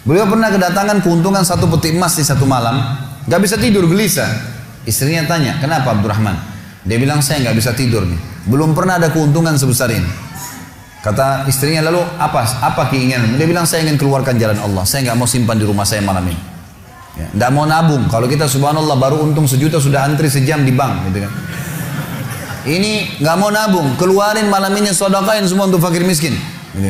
Beliau pernah kedatangan keuntungan satu peti emas di satu malam, gak bisa tidur, gelisah. Istrinya tanya, kenapa Abdurrahman? Dia bilang, saya gak bisa tidur nih, belum pernah ada keuntungan sebesar ini. Kata istrinya, lalu apa keinginan? Dia bilang, saya ingin keluarkan jalan Allah, saya gak mau simpan di rumah saya malam ini. Ya, gak mau nabung. Kalau kita subhanallah baru untung 1 juta sudah antri sejam di bank gitu kan. Ini gak mau nabung, keluarin malam ini, sedekahin semua untuk fakir miskin gitu.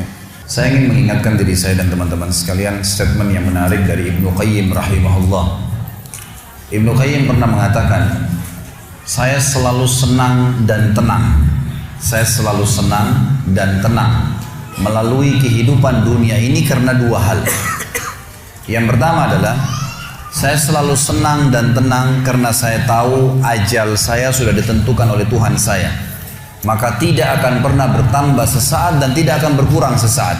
Saya ingin mengingatkan diri saya dan teman-teman sekalian statement yang menarik dari Ibnu Qayyim rahimahullah. Ibnu Qayyim pernah mengatakan, saya selalu senang dan tenang. Saya selalu senang dan tenang melalui kehidupan dunia ini karena 2 hal. Yang pertama adalah saya selalu senang dan tenang karena saya tahu ajal saya sudah ditentukan oleh Tuhan saya. Maka tidak akan pernah bertambah sesaat dan tidak akan berkurang sesaat.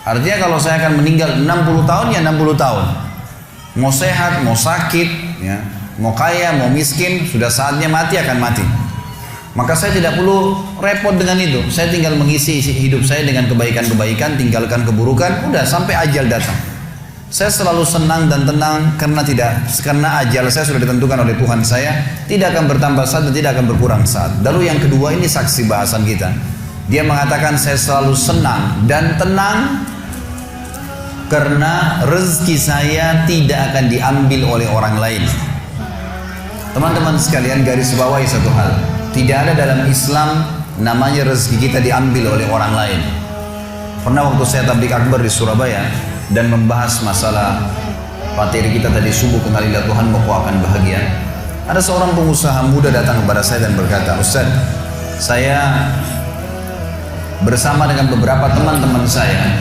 Artinya kalau saya akan meninggal 60 tahun ya 60 tahun. Mau sehat, mau sakit, ya, mau kaya, mau miskin, sudah saatnya mati akan mati. Maka saya tidak perlu repot dengan itu. Saya tinggal mengisi hidup saya dengan kebaikan-kebaikan, tinggalkan keburukan, udah sampai ajal datang. Saya selalu senang dan tenang karena ajal saya sudah ditentukan oleh Tuhan saya, tidak akan bertambah saat dan tidak akan berkurang saat. Lalu yang kedua, ini saksi bahasan kita. Dia mengatakan, saya selalu senang dan tenang karena rezeki saya tidak akan diambil oleh orang lain. Teman-teman sekalian, garis bawahi satu hal. Tidak ada dalam Islam namanya rezeki kita diambil oleh orang lain. Pernah waktu saya tabligh akbar di Surabaya dan membahas masalah materi kita tadi subuh, kenalilah Tuhan maka akan bahagia. Ada seorang pengusaha muda datang kepada saya dan berkata, Ustaz, saya bersama dengan beberapa teman-teman saya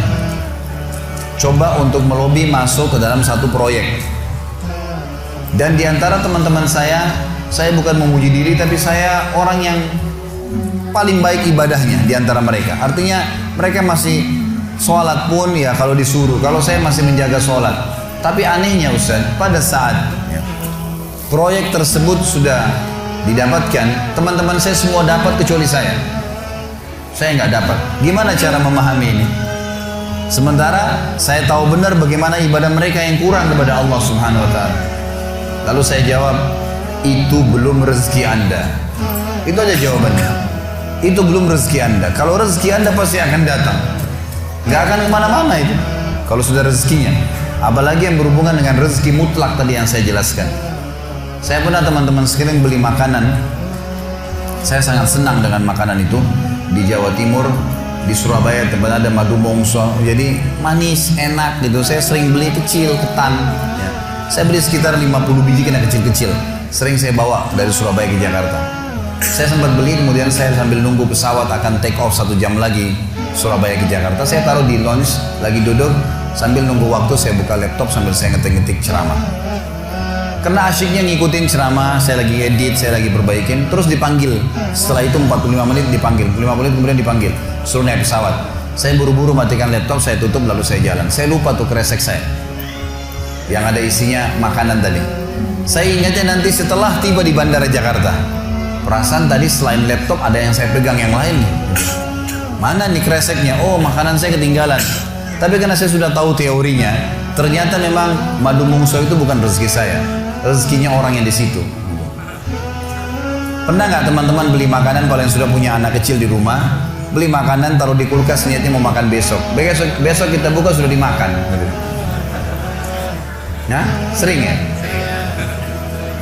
coba untuk melobi masuk ke dalam satu proyek. Dan di antara teman-teman saya bukan memuji diri, tapi saya orang yang paling baik ibadahnya di antara mereka. Artinya mereka masih sholat pun ya kalau disuruh, kalau saya masih menjaga sholat. Tapi anehnya Ustaz, pada saat proyek tersebut sudah didapatkan, teman-teman saya semua dapat kecuali saya nggak dapat. Gimana cara memahami ini? Sementara saya tahu benar bagaimana ibadah mereka yang kurang kepada Allah Subhanahu wa Ta'ala. Lalu saya jawab, itu belum rezeki Anda. Itu aja jawabannya. Itu belum rezeki Anda. Kalau rezeki Anda pasti akan datang. Gak akan kemana-mana itu kalau sudah rezekinya. Apalagi yang berhubungan dengan rezeki mutlak tadi yang saya jelaskan. Saya pernah teman-teman sekalian beli makanan. Saya sangat senang dengan makanan itu. Di Jawa Timur, di Surabaya tempat ada madu mongso, jadi manis, enak gitu. Saya sering beli kecil, ketan ya. Saya beli sekitar 50 biji kena kecil-kecil. Sering saya bawa dari Surabaya ke Jakarta. Saya sempat beli, kemudian saya sambil nunggu pesawat akan take off 1 jam lagi Surabaya ke Jakarta, saya taruh di lounge, lagi duduk sambil nunggu waktu, saya buka laptop sambil saya ngetik-ngetik ceramah. Karena asyiknya ngikutin ceramah, saya lagi edit, saya lagi perbaikin, terus dipanggil. Setelah itu 45 menit dipanggil, 5 menit kemudian dipanggil, suruh naik pesawat. Saya buru-buru matikan laptop, saya tutup lalu saya jalan. Saya lupa tuh kresek saya yang ada isinya makanan tadi. Saya ingatnya nanti setelah tiba di Bandara Jakarta. Perasaan tadi selain laptop ada yang saya pegang yang lain. Mana nih kreseknya? Oh, makanan saya ketinggalan. Tapi karena saya sudah tahu teorinya, ternyata memang madu mongso itu bukan rezeki saya. Rezekinya orang yang di situ. Pernah nggak teman-teman beli makanan kalau yang sudah punya anak kecil di rumah, beli makanan taruh di kulkas niatnya mau makan besok. Besok kita buka sudah dimakan. Nah, sering ya?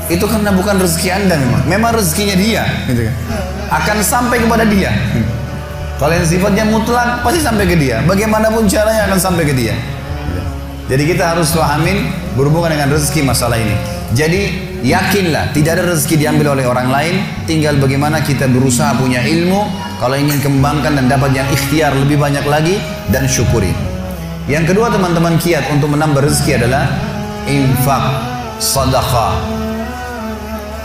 Itu karena bukan rezeki Anda memang rezekinya dia, gitu kan. Akan sampai kepada dia. Kalau yang sifatnya mutlak pasti sampai ke dia. Bagaimanapun caranya akan sampai ke dia. Jadi kita harus pahamin berhubungan dengan rezeki masalah ini. Jadi yakinlah tidak ada rezeki diambil oleh orang lain. Tinggal bagaimana kita berusaha punya ilmu. Kalau ingin kembangkan dan dapat yang ikhtiar lebih banyak lagi dan syukuri. Yang kedua teman-teman kiat untuk menambah rezeki adalah infak, sedekah.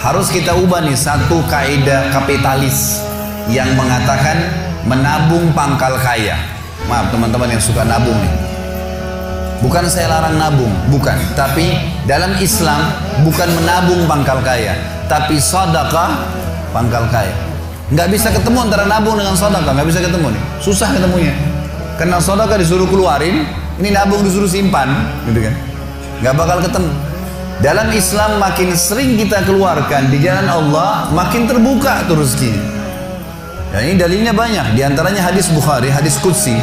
Harus kita ubah nih satu kaidah kapitalis yang mengatakan menabung pangkal kaya. Maaf teman-teman yang suka nabung nih. Bukan saya larang nabung, bukan. Tapi dalam Islam bukan menabung pangkal kaya, tapi sedekah pangkal kaya. Nggak bisa ketemu antara nabung dengan sedekah, nggak bisa ketemu nih. Susah ketemunya. Karena sedekah disuruh keluarin, Ini nabung disuruh simpan, gitu kan? Nggak bakal ketemu. Dalam Islam makin sering kita keluarkan di jalan Allah, makin terbuka tuh rezeki. Dan ini dalilnya banyak. Di antaranya hadis Bukhari, hadis Qudsi,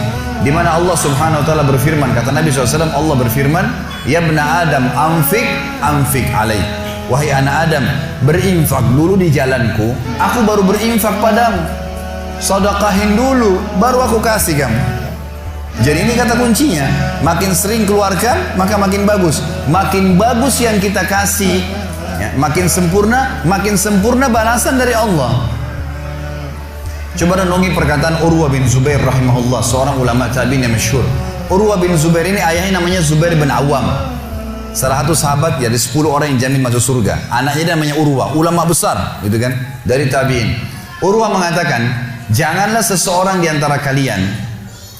di mana Allah Subhanahu wa taala berfirman, kata Nabi SAW, Allah berfirman, "Ya bna Adam, anfik alaih." Wahai anak Adam, berinfak dulu di jalanku, aku baru berinfak padamu. Sedekahin dulu, baru aku kasih kamu. Jadi ini kata kuncinya, makin sering keluarkan, maka makin bagus. Makin bagus yang kita kasih, ya, makin sempurna balasan dari Allah. Coba renungi perkataan Urwah bin Zubair rahimahullah, seorang ulama tabi'in yang masyhur. Urwah bin Zubair ini ayahnya namanya Zubair bin Awam. Salah satu sahabat dari 10 orang yang jamin masuk surga. Anaknya namanya Urwah, ulama besar, gitu kan, dari tabi'in. Urwah mengatakan, janganlah seseorang di antara kalian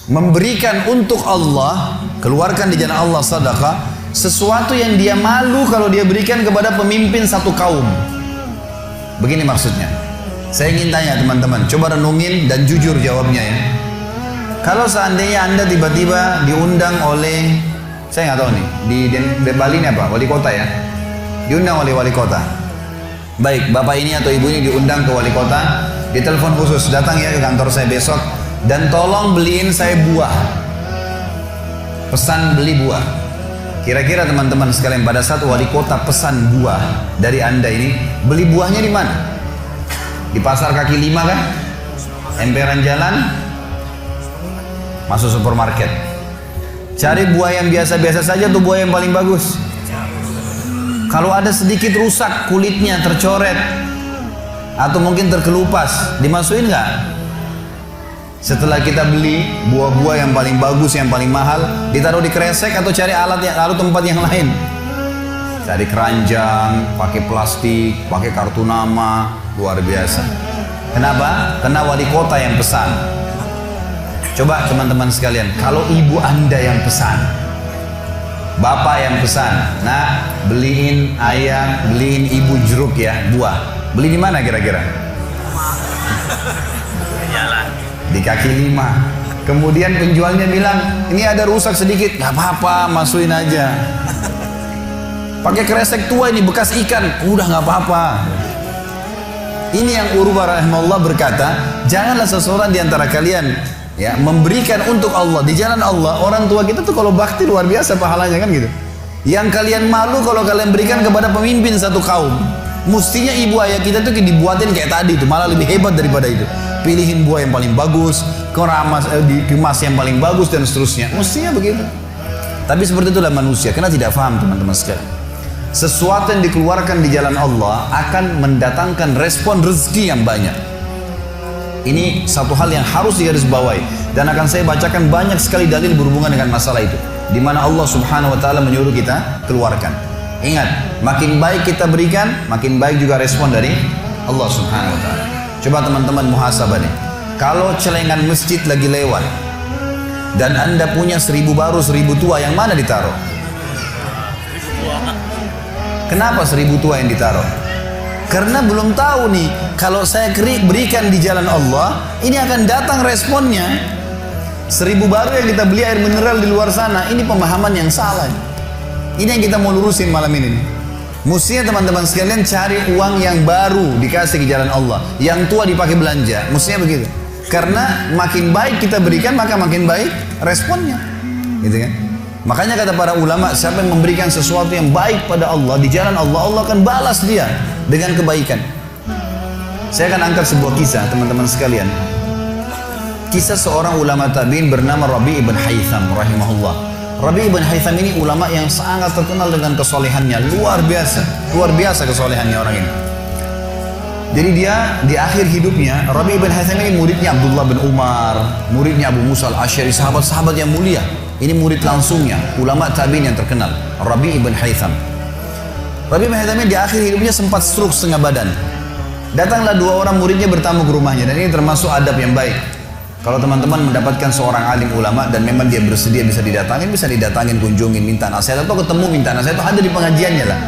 memberikan untuk Allah, keluarkan di jalan Allah sedekah, sesuatu yang dia malu kalau dia berikan kepada pemimpin satu kaum. Begini maksudnya. Saya ingin tanya teman-teman, coba renungin dan jujur jawabnya ya. Kalau seandainya Anda tiba-tiba diundang oleh, saya nggak tahu nih, di Bali ini apa? Wali kota ya? Diundang oleh wali kota. Baik, bapak ini atau ibu ini diundang ke wali kota, ditelepon khusus, datang ya ke kantor saya besok, dan tolong beliin saya buah. Pesan beli buah. Kira-kira teman-teman sekalian, pada saat wali kota pesan buah dari Anda ini, beli buahnya di mana? Di pasar kaki 5 kan? Emperan jalan? Masuk supermarket. Cari buah yang biasa-biasa saja tuh, buah yang paling bagus. Kalau ada sedikit rusak, kulitnya tercoret, atau mungkin terkelupas, dimasukin nggak? Setelah kita beli buah-buah yang paling bagus, yang paling mahal, ditaruh di kresek atau cari taruh tempat yang lain. Cari keranjang, pakai plastik, pakai kartu nama, luar biasa. Kenapa? Karena wali kota yang pesan. Coba teman-teman sekalian, kalau ibu Anda yang pesan, bapak yang pesan, nah beliin ayah, beliin ibu jeruk ya, buah. Beli di mana kira-kira? Di kaki 5. Kemudian penjualnya bilang, ini ada rusak sedikit, nggak apa-apa, masukin aja. Pakai kresek tua ini bekas ikan, udah nggak apa-apa. Ini yang Urwah rahimahullah berkata, janganlah seseorang di antara kalian ya memberikan untuk Allah di jalan Allah. Orang tua kita tuh kalau bakti luar biasa pahalanya kan gitu. Yang kalian malu kalau kalian berikan kepada pemimpin satu kaum. Mestinya ibu ayah kita tuh dibuatin kayak tadi tuh, malah lebih hebat daripada itu. Pilihin buah yang paling bagus, dikemas yang paling bagus dan seterusnya. Mestinya begitu. Tapi seperti itulah manusia, karena tidak paham teman-teman sekalian. Sesuatu yang dikeluarkan di jalan Allah akan mendatangkan respon rezeki yang banyak. Ini satu hal yang harus digarisbawahi, dan akan saya bacakan banyak sekali dalil berhubungan dengan masalah itu, di mana Allah Subhanahu wa taala menyuruh kita keluarkan. Ingat, makin baik kita berikan, makin baik juga respon dari Allah Subhanahu wa taala. Coba teman-teman muhasabah nih. Kalau celengan masjid lagi lewat dan Anda punya 1000 baru 1000 tua, yang mana ditaruh? Kenapa 1000 tua yang ditaruh? Karena belum tahu nih, kalau saya berikan di jalan Allah, ini akan datang responnya. 1000 baru yang kita beli air mineral di luar sana, ini pemahaman yang salah. Ini yang kita mau lurusin malam ini. Mestinya teman-teman sekalian cari uang yang baru dikasih ke jalan Allah, yang tua dipakai belanja. Mestinya begitu. Karena makin baik kita berikan, maka makin baik responnya. Gitu kan? Makanya kata para ulama, siapa yang memberikan sesuatu yang baik pada Allah di jalan Allah, Allah akan balas dia dengan kebaikan. Saya akan angkat sebuah kisah teman-teman sekalian. Kisah seorang ulama tabi'in bernama Rabi' ibn Haytham rahimahullah. Rabi' ibn Haytham ini ulama yang sangat terkenal dengan kesolehannya, luar biasa kesolehannya orang ini. Jadi dia di akhir hidupnya, Rabi' ibn Haytham ini muridnya Abdullah bin Umar, muridnya Abu Musa al-Asy'ari, sahabat-sahabat yang mulia. Ini murid langsungnya, ulama tabi'in yang terkenal, Rabi' ibn Haytham. Rabi' ibn Haytham ini di akhir hidupnya sempat stroke setengah badan. Datanglah 2 orang muridnya bertamu ke rumahnya, dan ini termasuk adab yang baik. Kalau teman-teman mendapatkan seorang alim ulama dan memang dia bersedia bisa didatangin, kunjungin, minta nasihat, atau ketemu minta nasihat, atau ada di pengajiannya lah.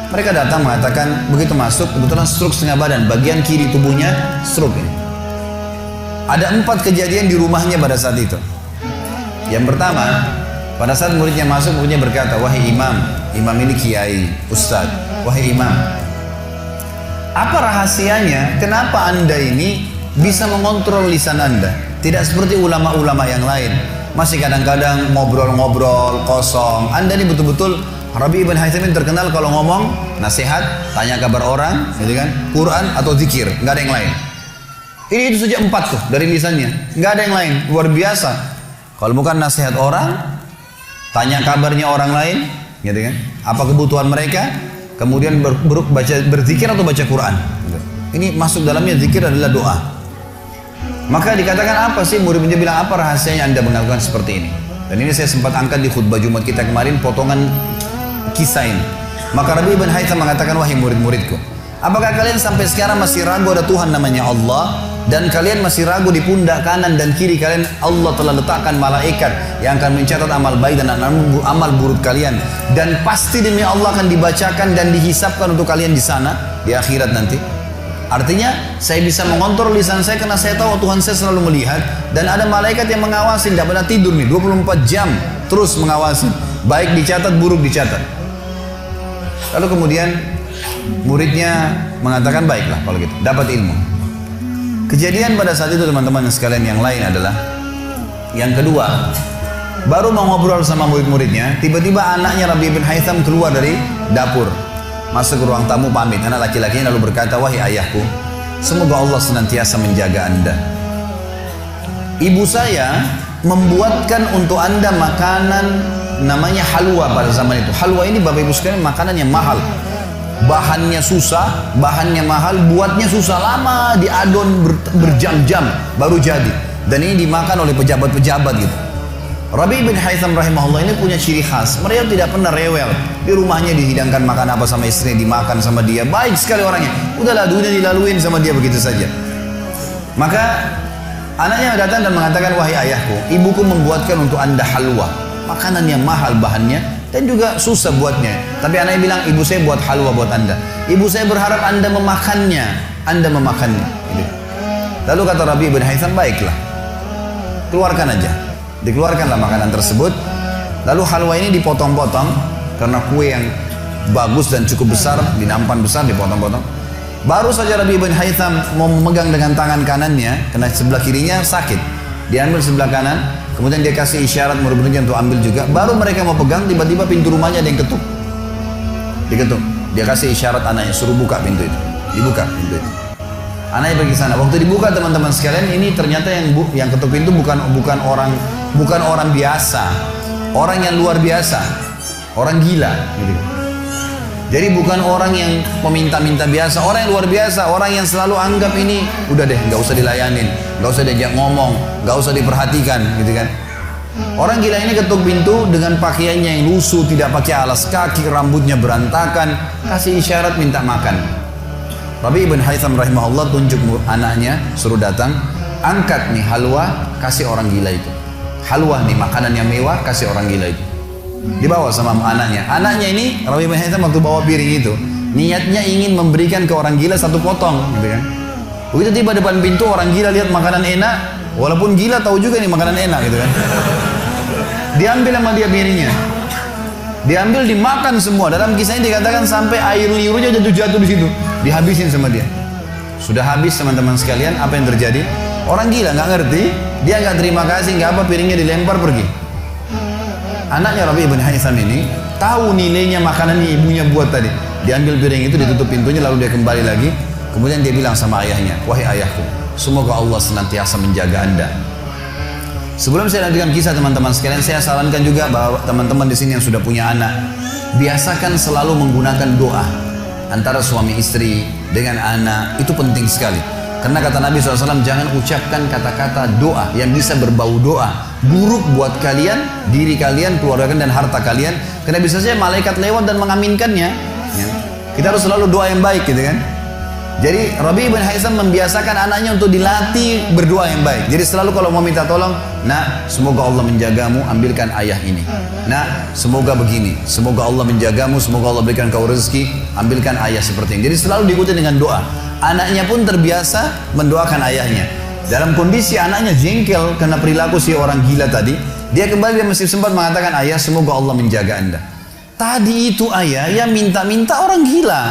Mereka datang mengatakan, begitu masuk, kebetulan stroke setengah badan, bagian kiri tubuhnya stroke ini. Ada 4 kejadian di rumahnya pada saat itu. Yang pertama, Pada saat muridnya masuk, muridnya berkata, wahai imam, imam ini kiai, ustadz, wahai imam, apa rahasianya kenapa anda ini bisa mengontrol lisan anda? Tidak seperti ulama-ulama yang lain, masih kadang-kadang ngobrol-ngobrol kosong. Anda ini betul-betul, Rabi ibn Haytham terkenal kalau ngomong nasihat, tanya kabar orang, gitu kan, Quran atau zikir, nggak ada yang lain. Ini itu saja 4 tuh dari lisannya, nggak ada yang lain, luar biasa. Kalau bukan nasihat orang, tanya kabarnya orang lain, gitu kan, apa kebutuhan mereka, kemudian berzikir atau baca Quran. Ini masuk dalamnya zikir adalah doa. Maka dikatakan apa sih, murid-muridnya bilang apa rahasianya anda melakukan seperti ini? Dan ini saya sempat angkat di khutbah Jumat kita kemarin potongan kisah ini. Maka Rabi ibn Haytham mengatakan, wahai murid-muridku, apakah kalian sampai sekarang masih ragu ada Tuhan namanya Allah? Dan kalian masih ragu di pundak kanan dan kiri kalian Allah telah letakkan malaikat yang akan mencatat amal baik dan amal buruk kalian. Dan pasti demi Allah akan dibacakan dan dihisapkan untuk kalian di sana, di akhirat nanti. Artinya saya bisa mengontrol lisan saya karena saya tahu Tuhan saya selalu melihat. Dan ada malaikat yang mengawasi, tidak pernah tidur nih, 24 jam terus mengawasi. Baik dicatat, buruk dicatat. Lalu kemudian muridnya mengatakan, baiklah kalau gitu, dapat ilmu. Kejadian pada saat itu teman-teman sekalian yang lain adalah, yang kedua, baru mau ngobrol sama murid-muridnya, tiba-tiba anaknya Rabi bin Haytham keluar dari dapur, masuk ke ruang tamu pamit. Anak laki-lakinya lalu berkata, wahai ayahku, semoga Allah senantiasa menjaga anda. Ibu saya membuatkan untuk anda makanan namanya halwa pada zaman itu. Halwa ini Bapak Ibu sekalian makanan yang mahal. Bahannya susah, bahannya mahal, buatnya susah, lama diadon berjam-jam baru jadi. Dan ini dimakan oleh pejabat-pejabat gitu. Rabi bin Haytham rahimahullah ini punya ciri khas, mereka tidak pernah rewel. Di rumahnya dihidangkan makan apa sama istrinya, dimakan sama dia, baik sekali orangnya. Udahlah, dunia dilaluin sama dia begitu saja. Maka anaknya datang dan mengatakan, wahai ayahku, ibuku membuatkan untuk anda halwa, makanan yang mahal bahannya dan juga susah buatnya. Tapi anaknya bilang, ibu saya buat halwa buat anda. Ibu saya berharap anda memakannya. Anda memakannya. Lalu kata Rabi bin Haytham, baiklah, keluarkan aja. Dikeluarkanlah makanan tersebut. Lalu halwa ini dipotong-potong karena kue yang bagus dan cukup besar, di nampan besar dipotong-potong. Baru saja Rabi bin Haytham mau memegang dengan tangan kanannya, karena sebelah kirinya sakit. Diambil sebelah kanan. Kemudian dia kasih isyarat murid-muridnya untuk ambil juga. Baru mereka mau pegang, tiba-tiba pintu rumahnya ada yang ketuk. Diketuk. Dia kasih isyarat anaknya, suruh buka pintu itu. Dibuka pintu itu. Anaknya pergi sana. Waktu dibuka teman-teman sekalian, ini ternyata yang ketuk pintu bukan orang biasa. Orang yang luar biasa. Orang gila. Gitu. Jadi bukan orang yang peminta-minta biasa, orang yang luar biasa, orang yang selalu anggap ini udah deh, nggak usah dilayanin, nggak usah diajak ngomong, nggak usah diperhatikan, gitu kan? Orang gila ini ketuk pintu dengan pakaiannya yang lusuh, tidak pakai alas kaki, rambutnya berantakan, kasih isyarat minta makan. Rabi ibn Haytham rahimahullah tunjuk anaknya, suruh datang, angkat nih halwa, kasih orang gila itu. Halwa nih makanan yang mewah, kasih orang gila itu. Dibawa sama anaknya. Anaknya ini Rabi bin Haytham waktu bawa piring itu niatnya ingin memberikan ke orang gila 1 potong, gitu kan. Begitu tiba depan pintu, orang gila lihat makanan enak, walaupun gila tahu juga nih makanan enak, gitu kan. Diambil sama dia piringnya, diambil dimakan semua. Dalam kisah ini dikatakan sampai air liurnya jatuh di situ, dihabisin sama dia. Sudah habis teman-teman sekalian, apa yang terjadi? Orang gila nggak ngerti, dia nggak terima kasih, nggak apa, piringnya dilempar pergi. Anaknya Rabi bin Haytham ini tahu nilainya makanan yang ibunya buat tadi. Diambil piring itu, ditutup pintunya, lalu dia kembali lagi. Kemudian dia bilang sama ayahnya, wahai ayahku, semoga Allah senantiasa menjaga anda. Sebelum saya lanjutkan kisah teman-teman sekalian, saya sarankan juga bahwa teman-teman di sini yang sudah punya anak, biasakan selalu menggunakan doa antara suami istri dengan anak. Itu penting sekali. Karena kata Nabi SAW, jangan ucapkan kata-kata doa yang bisa berbau doa buruk buat kalian, diri kalian, keluarga kalian, dan harta kalian. Karena bisa saja malaikat lewat dan mengaminkannya. Ya. Kita harus selalu doa yang baik, gitu kan. Jadi Rabi bin Haytham membiasakan anaknya untuk dilatih berdoa yang baik. Jadi selalu kalau mau minta tolong, nak, semoga Allah menjagamu, ambilkan ayah ini. Nak, semoga begini, semoga Allah menjagamu, semoga Allah berikan kau rezeki, ambilkan ayah seperti ini. Jadi selalu diikuti dengan doa. Anaknya pun terbiasa mendoakan ayahnya. Dalam kondisi anaknya jengkel karena perilaku si orang gila tadi, Dia kembali, dia masih sempat mengatakan, ayah semoga Allah menjaga anda. Tadi itu ayah yang minta-minta orang gila.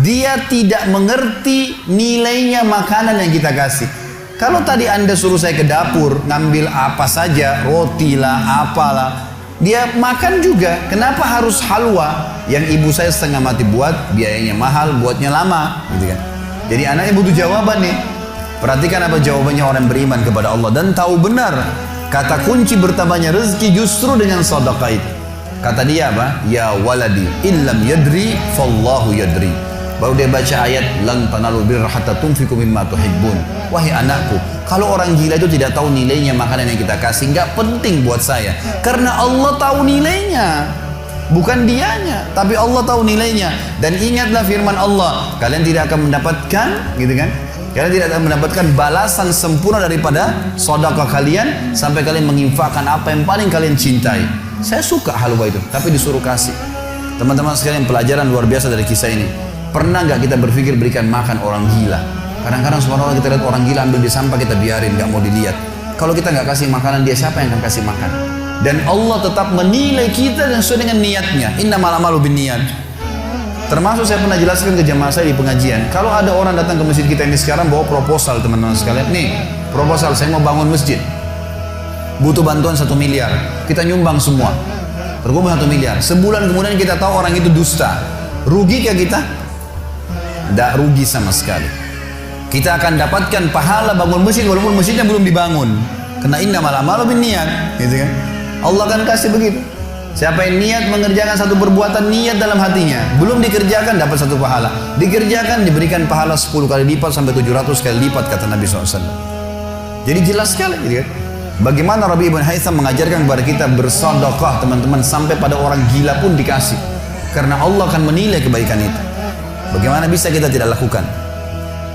Dia tidak mengerti nilainya makanan yang kita kasih. Kalau tadi anda suruh saya ke dapur, ngambil apa saja, roti lah, apalah, dia makan juga. Kenapa harus halwa yang ibu saya setengah mati buat, biayanya mahal, buatnya lama, gitu kan? Jadi anaknya butuh jawaban nih. Perhatikan apa jawabannya orang beriman kepada Allah dan tahu benar kata kunci bertambahnya rezeki justru dengan sedekah itu. Kata dia apa? Ya waladi, illam yadri, fallahu yadri. Baru dia baca ayat lan tanalul birra hatta tunfiqu mimma tuhibbun. Wahai anakku, kalau orang gila itu tidak tahu nilainya makanan yang kita kasih, nggak penting buat saya. Karena Allah tahu nilainya. Bukan dianya, tapi Allah tahu nilainya. Dan ingatlah firman Allah, kalian tidak akan mendapatkan, gitu kan? Kalian tidak akan mendapatkan balasan sempurna daripada sedekah kalian sampai kalian menginfakkan apa yang paling kalian cintai. Saya suka halwa itu, tapi disuruh kasih. Teman-teman sekalian, pelajaran luar biasa dari kisah ini. Pernah nggak kita berpikir berikan makan orang gila? Kadang-kadang subhanallah kita lihat orang gila ambil di sampah, kita biarin, nggak mau dilihat. Kalau kita nggak kasih makanan, dia siapa yang akan kasih makan? Dan Allah tetap menilai kita sesuai dengan niatnya. Innamal a'malu binniyat. Termasuk saya pernah jelaskan ke jamaah saya di pengajian. Kalau ada orang datang ke masjid kita ini sekarang bawa proposal, teman-teman sekalian. Nih, proposal saya mau bangun masjid. Butuh bantuan 1 miliar. Kita nyumbang semua. Terkumpul 1 miliar. Sebulan kemudian kita tahu orang itu dusta. Rugi kah kita? Tidak rugi sama sekali. Kita akan dapatkan pahala bangun masjid walaupun masjidnya belum dibangun. Karena innamal a'malu binniyat, gitu kan? Allah akan kasih begitu. Siapa yang niat mengerjakan satu perbuatan, niat dalam hatinya, belum dikerjakan dapat 1 pahala. Dikerjakan diberikan pahala 10 kali lipat sampai 700 kali lipat kata Nabi SAW. Jadi jelas sekali, gitu kan? Bagaimana Rabi ibn Haytham mengajarkan kepada kita bersedekah, teman-teman, sampai pada orang gila pun dikasih. Karena Allah akan menilai kebaikan itu. Bagaimana bisa kita tidak lakukan?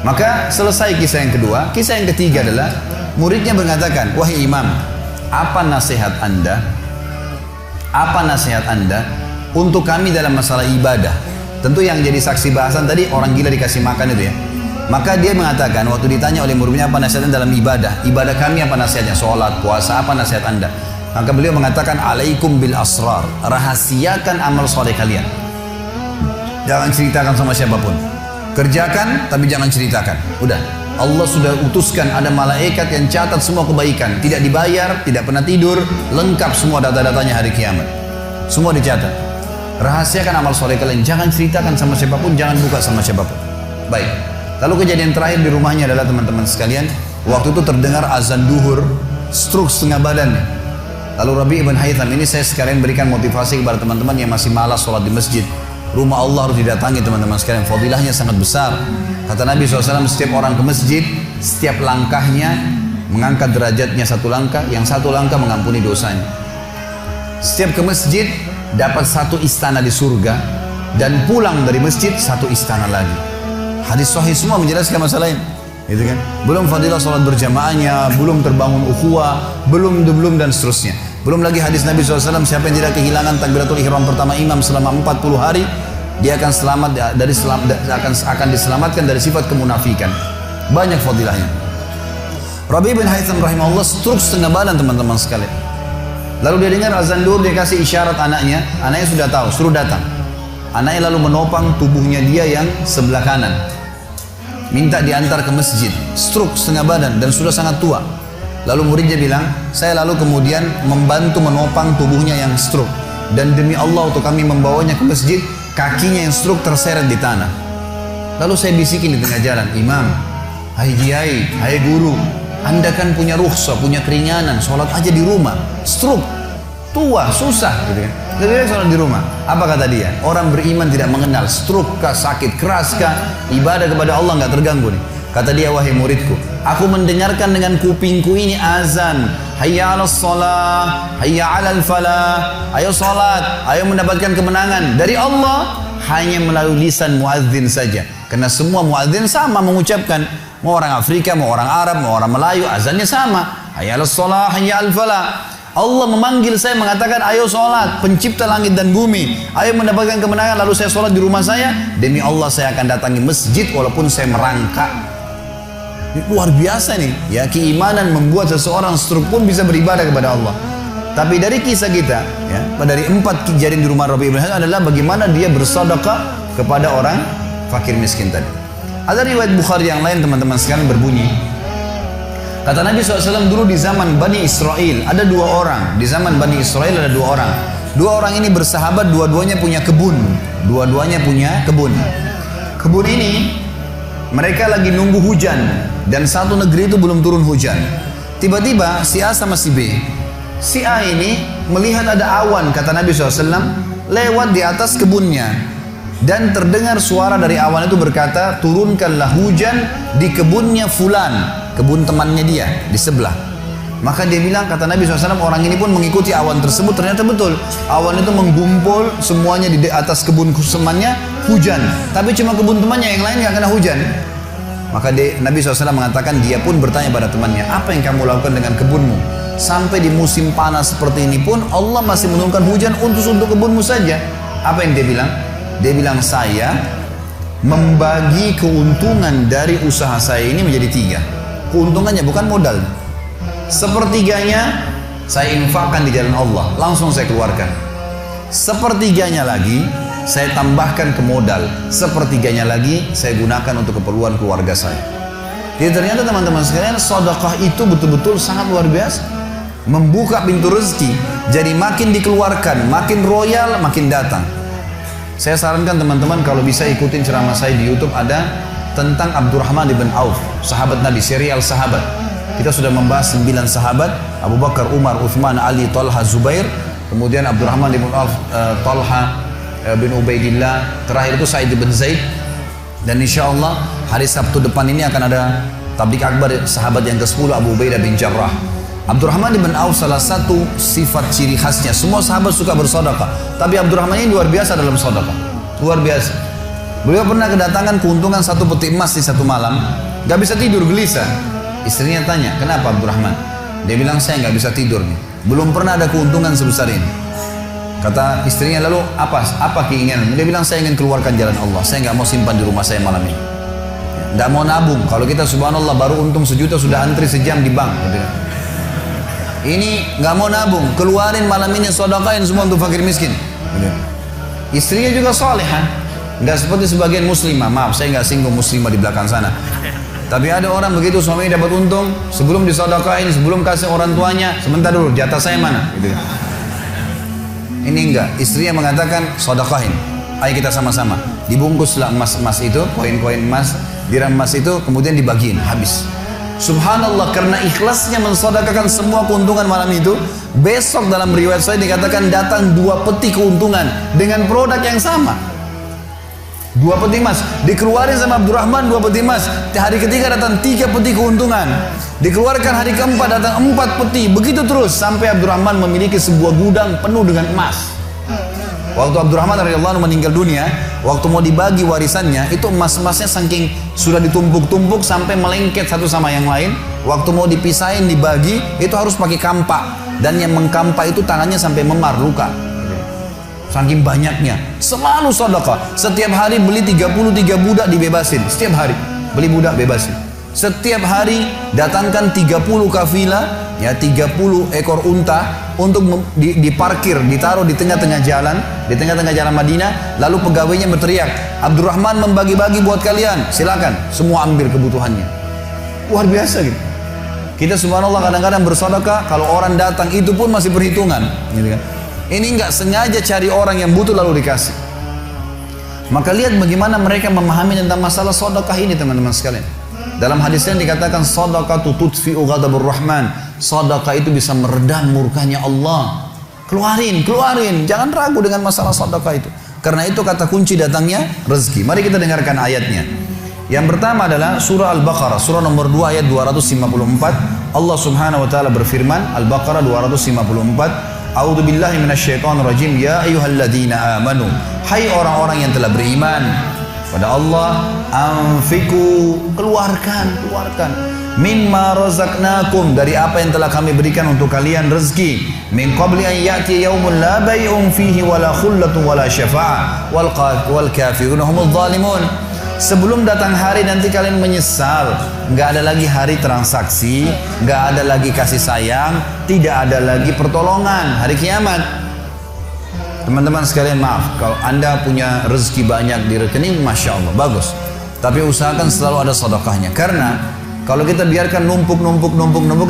Maka selesai kisah yang kedua. Kisah yang ketiga adalah muridnya mengatakan, wahai imam, apa nasihat anda? Apa nasihat anda untuk kami dalam masalah ibadah? Tentu yang jadi saksi bahasan tadi orang gila dikasih makan itu ya. Maka dia mengatakan waktu ditanya oleh muridnya apa nasihatnya dalam ibadah? Ibadah kami apa nasihatnya? Sholat, puasa, apa nasihat anda? Maka beliau mengatakan, alaikum bil asrar. Rahasiakan amal soleh kalian. Jangan ceritakan sama siapapun. Kerjakan tapi jangan ceritakan. Udah. Allah sudah utuskan ada malaikat yang catat semua kebaikan. Tidak dibayar, tidak pernah tidur. Lengkap semua data-datanya hari kiamat. Semua dicatat. Rahasiakan amal soleh kalian. Jangan ceritakan sama siapapun. Jangan buka sama siapapun. Baik. Lalu kejadian terakhir di rumahnya adalah teman-teman sekalian. Waktu itu terdengar azan duhur. Stroke setengah badannya. Lalu Rabi ibn Haytham ini saya sekalian berikan motivasi kepada teman-teman yang masih malas sholat di masjid. Rumah Allah harus didatangi teman-teman sekalian. Fadilahnya sangat besar. Kata Nabi SAW, setiap orang ke masjid, setiap langkahnya mengangkat derajatnya 1 langkah, yang 1 langkah mengampuni dosanya. Setiap ke masjid dapat 1 istana di surga, dan pulang dari masjid 1 istana lagi. Hadis sahih semua menjelaskan masalah ini, gitu kan? Belum fadilah sholat berjamaahnya, belum terbangun ukhuwah, belum dan seterusnya. Belum lagi hadis Nabi SAW, siapa yang tidak kehilangan takbiratul ihram pertama imam selama 40 hari, dia akan akan diselamatkan dari sifat kemunafikan. Banyak fadilahnya. Rabi bin Haytham rahimahullah stroke setengah badan teman-teman sekalian. Lalu dia dengar azan duhur, dia kasih isyarat anaknya sudah tahu, suruh datang. Anaknya lalu menopang tubuhnya dia yang sebelah kanan. Minta diantar ke masjid. Stroke setengah badan dan sudah sangat tua. Lalu muridnya bilang, saya lalu kemudian membantu menopang tubuhnya yang stroke. Dan demi Allah untuk kami membawanya ke masjid, kakinya yang stroke terseret di tanah. Lalu saya bisikin di tengah jalan, imam, hai kiai, hai guru, anda kan punya rukhsah, punya keringanan, sholat aja di rumah. Stroke, tua, susah, gitu kan. Lebih baik sholat di rumah. Apa kata dia? Orang beriman tidak mengenal stroke kah, sakit keras kah, ibadah kepada Allah nggak terganggu nih. Kata dia, wahai muridku, aku mendengarkan dengan kupingku ini azan. Hayya 'alas shalah, hayya 'alal falah. Ayo salat, ayo mendapatkan kemenangan dari Allah hanya melalui lisan muadzin saja. Karena semua muadzin sama mengucapkan. Mau orang Afrika, mau orang Arab, mau orang Melayu, azannya sama. Hayya 'alas shalah, hayya 'alal falah. Allah memanggil saya mengatakan, ayo sholat, pencipta langit dan bumi, ayo mendapatkan kemenangan. Lalu saya sholat di rumah saya, demi Allah saya akan datangi masjid walaupun saya merangkak. Luar biasa nih, ya, keimanan membuat seseorang stroke pun bisa beribadah kepada Allah. Tapi dari kisah kita, ya, dari 4 kejadian di rumah Rabi' ibn Hisham adalah bagaimana dia bersedekah kepada orang fakir miskin tadi. Ada riwayat Bukhari yang lain teman-teman sekalian berbunyi, kata Nabi SAW dulu di zaman Bani Israel ada 2 orang. Di zaman Bani Israel ada 2 orang. 2 orang ini bersahabat, dua-duanya punya kebun. Dua-duanya punya kebun. Kebun ini mereka lagi nunggu hujan dan satu negeri itu belum turun hujan. Tiba-tiba si A sama si B. Si A ini melihat ada awan, kata Nabi SAW, lewat di atas kebunnya. Dan terdengar suara dari awan itu berkata, turunkanlah hujan di kebunnya fulan, kebun temannya dia di sebelah. Maka dia bilang, kata Nabi SAW, orang ini pun mengikuti awan tersebut. Ternyata betul, awan itu menggumpul semuanya di atas kebun temannya, hujan. Tapi cuma kebun temannya, yang lain gak kena hujan. Maka Nabi SAW mengatakan, dia pun bertanya pada temannya, apa yang kamu lakukan dengan kebunmu? Sampai di musim panas seperti ini pun Allah masih menurunkan hujan untuk kebunmu saja. Apa yang dia bilang? Dia bilang, saya membagi keuntungan dari usaha saya ini menjadi 3. Keuntungannya bukan modal. Sepertiganya saya infakkan di jalan Allah, langsung saya keluarkan. Sepertiganya lagi saya tambahkan ke modal. Sepertiganya lagi saya gunakan untuk keperluan keluarga saya. Jadi ternyata teman-teman sekalian, sedekah itu betul-betul sangat luar biasa. Membuka pintu rezeki, jadi makin dikeluarkan, makin royal, makin datang. Saya sarankan teman-teman kalau bisa ikutin ceramah saya di YouTube, ada tentang Abdurrahman bin Auf, sahabat Nabi, serial sahabat. Kita sudah membahas 9 sahabat, Abu Bakar, Umar, Uthman, Ali, Talha, Zubair, kemudian Abdurrahman bin Auf, Talha bin Ubaidillah, terakhir itu Sa'id bin Zaid. Dan insya Allah hari Sabtu depan ini akan ada tablik akbar sahabat yang ke-10, Abu Ubaidah bin Jarrah. Abdurrahman bin Auf salah satu sifat ciri khasnya, semua sahabat suka bersedekah, tapi Abdurrahman ini luar biasa dalam sedekah, luar biasa. Beliau pernah kedatangan keuntungan 1 peti emas di satu malam, gak bisa tidur, gelisah. Istrinya tanya, kenapa Abdurrahman? Dia bilang, saya gak bisa tidur nih, belum pernah ada keuntungan sebesar ini. Kata istrinya, lalu apa keinginan? Dia bilang, saya ingin keluarkan jalan Allah, saya gak mau simpan di rumah saya malam ini, gak mau nabung. Kalau kita subhanallah baru untung 1 juta sudah antri sejam di bank gitu. Ini nggak mau nabung, keluarin malam ini, sedekahin semua untuk fakir miskin. Istrinya juga salihah, nggak seperti sebagian muslimah. Maaf, saya nggak singgung muslimah di belakang sana. Tapi ada orang begitu, suaminya dapat untung, sebelum disedekahin, sebelum kasih orang tuanya, sebentar dulu, jatah saya mana? Gitu. Ini enggak, istrinya mengatakan sedekahin, ayo kita sama-sama. Dibungkuslah emas-emas itu, koin-koin emas, dirham emas itu, kemudian dibagiin, habis. Subhanallah, karena ikhlasnya mensedekahkan semua keuntungan malam itu, besok dalam riwayat saya dikatakan datang 2 peti keuntungan dengan produk yang sama. 2 peti emas dikeluarin sama Abdurrahman, 2 peti emas. Hari ketiga datang 3 peti keuntungan. Dikeluarkan hari keempat datang 4 peti. Begitu terus sampai Abdurrahman memiliki sebuah gudang penuh dengan emas. Waktu Abdurrahman radhiyallahu anhu meninggal dunia, waktu mau dibagi warisannya, itu emas-emasnya saking sudah ditumpuk-tumpuk sampai melengket satu sama yang lain. Waktu mau dipisahin, dibagi, itu harus pakai kampak. Dan yang mengkampak itu tangannya sampai memar, luka. Saking banyaknya. Selalu sedekah. Setiap hari beli 33 budak dibebasin. Setiap hari beli budak bebasin. Setiap hari datangkan 30 kafilah, ya 30 ekor unta untuk diparkir, ditaruh di tengah-tengah jalan, di tengah-tengah jalan Madinah. Lalu pegawainya berteriak, Abdurrahman membagi-bagi buat kalian, silakan, semua ambil kebutuhannya. Luar biasa gitu. Kita subhanallah kadang-kadang bersedekah, kalau orang datang itu pun masih perhitungan, gitu kan. Ini nggak sengaja cari orang yang butuh lalu dikasih. Maka lihat bagaimana mereka memahami tentang masalah sedekah ini, teman-teman sekalian. Dalam hadisnya dikatakan sedekah tutfi'u ghadabur rahman. Sedekah itu bisa meredam murkanya Allah. Keluarin, jangan ragu dengan masalah sedekah itu. Karena itu kata kunci datangnya rezeki. Mari kita dengarkan ayatnya. Yang pertama adalah surah Al-Baqarah, surah nomor 2 ayat 254. Allah Subhanahu wa taala berfirman, Al-Baqarah 254, A'udzu billahi minasyaitonir rajim. Ya ayyuhalladzina amanu, hai orang-orang yang telah beriman pada Allah, anfiku, keluarkan mimma razaqnakum, dari apa yang telah kami berikan untuk kalian rezeki, min qabli an ya'ti yaumun la bay'un fihi wala khullatun wala syafa'ah wal kafirun humudz zalimun. Sebelum datang hari nanti kalian menyesal. Nggak ada lagi hari transaksi, nggak ada lagi kasih sayang, tidak ada lagi pertolongan. Hari kiamat. Teman-teman sekalian, maaf, kalau anda punya rezeki banyak di rekening, Masya Allah, bagus. Tapi usahakan selalu ada sedekahnya. Karena kalau kita biarkan numpuk,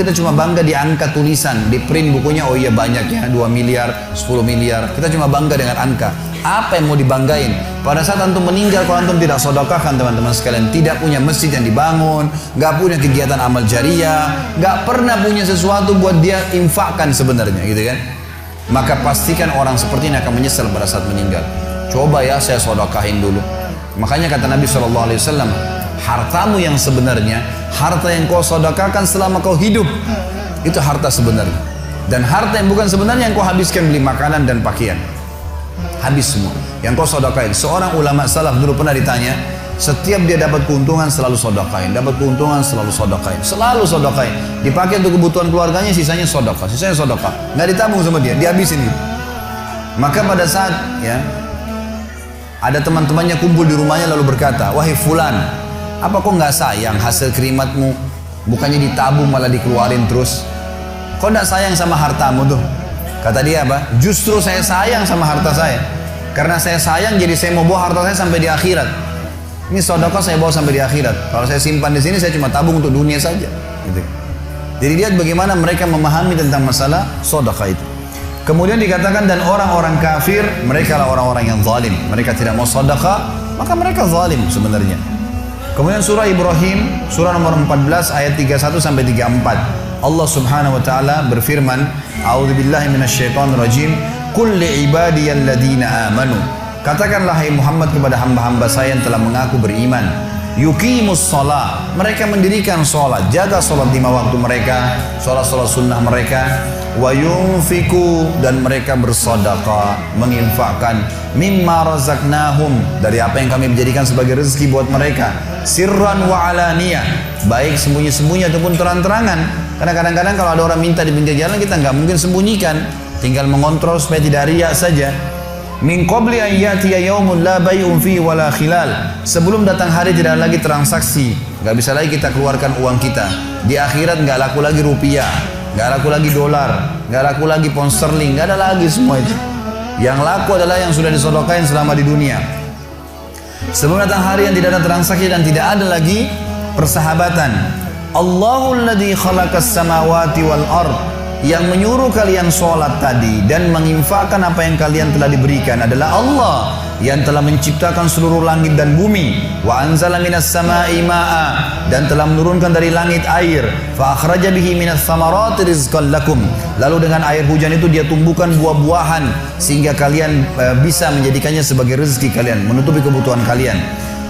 kita cuma bangga di angka tulisan, di print bukunya, oh iya banyak ya, 2 miliar, 10 miliar. Kita cuma bangga dengan angka. Apa yang mau dibanggain? Pada saat antum meninggal, kalau antum tidak sedekahkan teman-teman sekalian, tidak punya masjid yang dibangun, nggak punya kegiatan amal jariah, nggak pernah punya sesuatu buat dia infakkan sebenarnya, gitu kan? Maka pastikan orang seperti ini akan menyesal pada saat meninggal. Coba ya saya sedekahin dulu. Makanya kata Nabi SAW, hartamu yang sebenarnya, harta yang kau sedekahkan selama kau hidup, itu harta sebenarnya. Dan harta yang bukan sebenarnya yang kau habiskan beli makanan dan pakaian. Habis semua yang kau sedekahin. Seorang ulama salaf dulu pernah ditanya, setiap dia dapat keuntungan selalu sedekahin, dapat keuntungan selalu sedekahin, selalu sedekahin, dipakai untuk kebutuhan keluarganya, sisanya sedekah, nggak ditabung sama dia, dihabisin gitu. Maka pada saat ya ada teman-temannya kumpul di rumahnya lalu berkata, wahai fulan, apa kau nggak sayang hasil kerimatmu, bukannya ditabung malah dikeluarin terus? Kau nggak sayang sama hartamu tuh? Kata dia apa? Justru saya sayang sama harta saya. Karena saya sayang, jadi saya mau bawa harta saya sampai di akhirat. Ini sedekah saya bawa sampai di akhirat. Kalau saya simpan di sini, saya cuma tabung untuk dunia saja. Gitu. Jadi lihat bagaimana mereka memahami tentang masalah sedekah itu. Kemudian dikatakan, dan orang-orang kafir, mereka lah orang-orang yang zalim. Mereka tidak mau sedekah, maka mereka zalim sebenarnya. Kemudian surah Ibrahim, surah nomor 14 ayat 31 sampai 34. Allah Subhanahu wa taala berfirman, A'udzubillahi minasyaitonirrajim, Qul li'ibadiyalladzina amanu. Katakanlah hai Muhammad kepada hamba-hamba saya yang telah mengaku beriman, yuqimus shalah, mereka mendirikan salat, jaga salat 5 waktu mereka, salat-salat sunnah mereka, wa yunfiku, dan mereka bersedekah, menginfakkan, mimma razaqnahum, dari apa yang kami menjadikan sebagai rezeki buat mereka, sirran wa alaniyah, baik sembunyi-sembunyi ataupun terang-terangan. Karena kadang-kadang kalau ada orang minta di pinggir jalan, kita nggak mungkin sembunyikan, tinggal mengontrol supaya tidak riya saja. Min qabli an ya'tiya yaumun la bay'un fihi wala khilal, sebelum datang hari tidak ada lagi transaksi, nggak bisa lagi kita keluarkan uang kita. Di akhirat nggak laku lagi rupiah, nggak laku lagi dolar, nggak laku lagi pound sterling, nggak ada lagi semua itu. Yang laku adalah yang sudah disedekahkan selama di dunia. Sebelum datang hari yang tidak ada transaksi dan tidak ada lagi persahabatan. Allahul ladzi khalaqas samawati wal ard, yang menyuruh kalian sholat tadi dan menginfakkan apa yang kalian telah diberikan adalah Allah yang telah menciptakan seluruh langit dan bumi. Wa anzala minas samai ma'a, dan telah menurunkan dari langit air. Fa akhraja bihi minas samarati rizqan lakum, lalu dengan air hujan itu dia tumbuhkan buah-buahan sehingga kalian bisa menjadikannya sebagai rezeki kalian, menutupi kebutuhan kalian.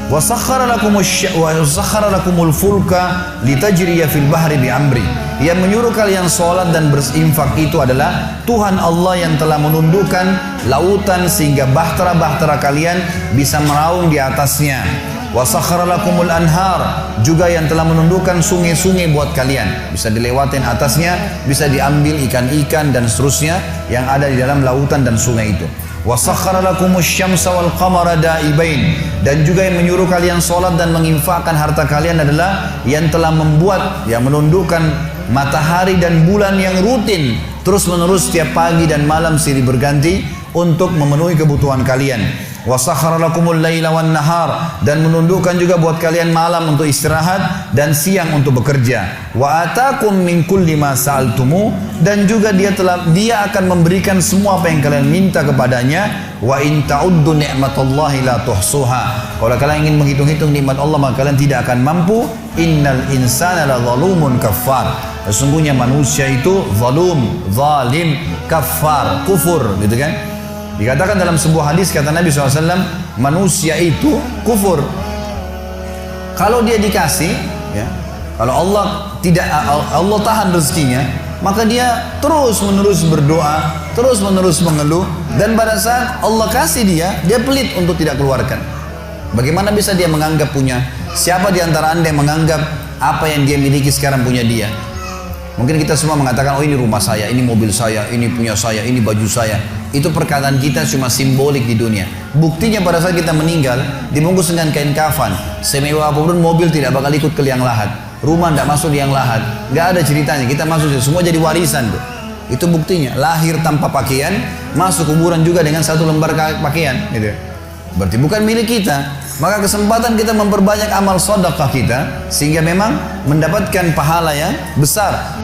Wa sakhkhara lakumul fulka litajriya fil bahri bi amri, yang menyuruh kalian sholat dan berinfak itu adalah Tuhan Allah yang telah menundukkan lautan sehingga bahtera-bahtera kalian bisa meraung di atasnya. Wa sakhkhara lakumul anhar, juga yang telah menundukkan sungai-sungai buat kalian, bisa dilewatin atasnya, bisa diambil ikan-ikan dan seterusnya yang ada di dalam lautan dan sungai itu. Wa sakhkhara lakumus syamsa wal qamara da'ibain, dan juga yang menyuruh kalian sholat dan menginfakkan harta kalian adalah yang telah membuat, yang menundukkan matahari dan bulan yang rutin terus menerus setiap pagi dan malam silih berganti untuk memenuhi kebutuhan kalian. Wa sakhkhara lakumul laila wan nahar, dan menundukkan juga buat kalian malam untuk istirahat dan siang untuk bekerja. Wa atakum min kulli ma sa'altumu, dan juga dia akan memberikan semua apa yang kalian minta kepadanya. Wa in ta'uddu ni'matallahi la tuhsuha, kalau kalian ingin menghitung-hitung nikmat Allah maka kalian tidak akan mampu. Innal insana la zalumun kafar, sesungguhnya manusia itu zalim, kafar, kufur, gitu kan. Dikatakan dalam sebuah hadis, kata Nabi SAW, manusia itu kufur. Kalau dia dikasih, ya, kalau Allah tahan rezekinya, maka dia terus menerus berdoa, terus menerus mengeluh, dan pada saat Allah kasih dia pelit untuk tidak keluarkan. Bagaimana bisa dia menganggap punya? Siapa di antara anda yang menganggap apa yang dia miliki sekarang punya dia? Mungkin kita semua mengatakan, oh ini rumah saya, ini mobil saya, ini punya saya, ini baju saya. Itu perkataan kita cuma simbolik di dunia. Buktinya pada saat kita meninggal, dibungkus dengan kain kafan. Semewah apapun mobil tidak bakal ikut ke liang lahat. Rumah tidak masuk liang lahat. Nggak ada ceritanya, kita masuk semua jadi warisan tuh. Itu buktinya, lahir tanpa pakaian, masuk kuburan juga dengan satu lembar pakaian. Gitu. Berarti bukan milik kita. Maka kesempatan kita memperbanyak amal sedekah kita, sehingga memang mendapatkan pahala yang besar.